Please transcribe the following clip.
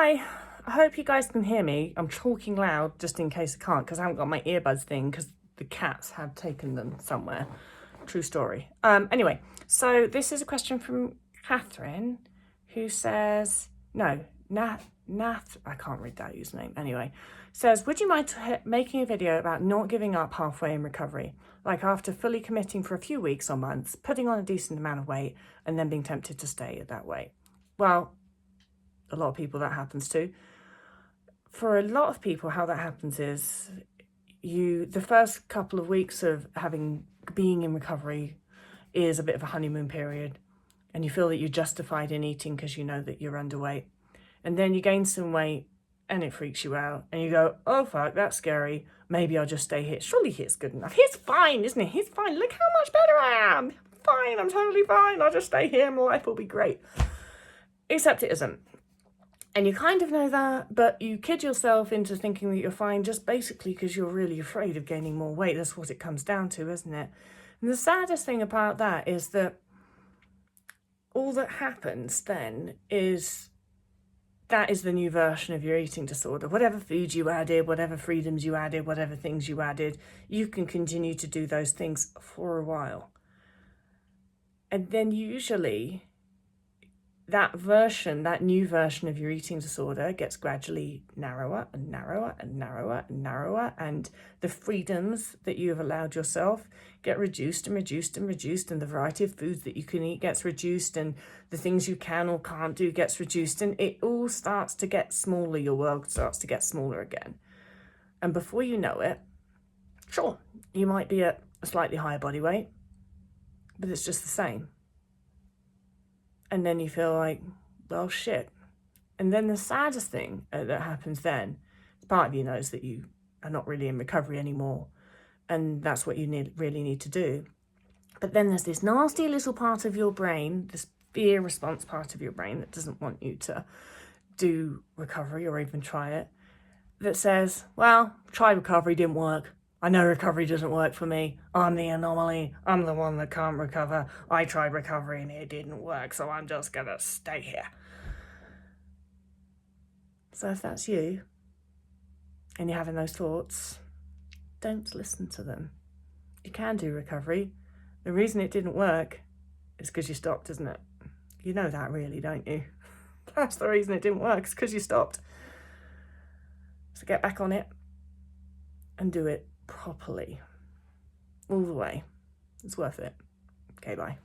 Hi, I hope you guys can hear me. I'm talking loud just in case I can't because I haven't got my earbuds thing because the cats have taken them somewhere. True story. Anyway, so this is a question from Catherine who says, no, Nath, I can't read that username. Anyway, says, would you mind making a video about not giving up halfway in recovery? Like after fully committing for a few weeks or months, putting on a decent amount of weight and then being tempted to stay at that weight. Well, a lot of people that happens to. For a lot of people, how that happens is the first couple of weeks of being in recovery is a bit of a honeymoon period, and you feel that you're justified in eating because you know that you're underweight. And then you gain some weight and it freaks you out and you go, oh fuck, that's scary. Maybe I'll just stay here. Surely he's good enough. He's fine, isn't he? He's fine. Look how much better I am. Fine, I'm totally fine. I'll just stay here. My life will be great. Except it isn't. And you kind of know that, but you kid yourself into thinking that you're fine just basically because you're really afraid of gaining more weight. That's what it comes down to, isn't it? And the saddest thing about that is that all that happens then is that is the new version of your eating disorder. Whatever food you added, whatever freedoms you added, whatever things you added, you can continue to do those things for a while. And then usually that new version of your eating disorder gets gradually narrower and narrower and narrower and narrower, and the freedoms that you have allowed yourself get reduced and reduced and reduced, and the variety of foods that you can eat gets reduced, and the things you can or can't do gets reduced, and it all starts to get smaller. Your world starts to get smaller again. And before you know it, sure, you might be at a slightly higher body weight, but it's just the same. And then you feel like, well, shit. And then the saddest thing that happens then, part of you knows that you are not really in recovery anymore. And that's what you really need to do. But then there's this nasty little part of your brain, this fear response part of your brain that doesn't want you to do recovery or even try it, that says, well, try recovery, didn't work. I know recovery doesn't work for me. I'm the anomaly. I'm the one that can't recover. I tried recovery and it didn't work, so I'm just gonna stay here. So if that's you and you're having those thoughts, don't listen to them. You can do recovery. The reason it didn't work is because you stopped, isn't it? You know that really, don't you? That's the reason it didn't work, it's because you stopped. So get back on it and do it properly. All the way. It's worth it. Okay, bye.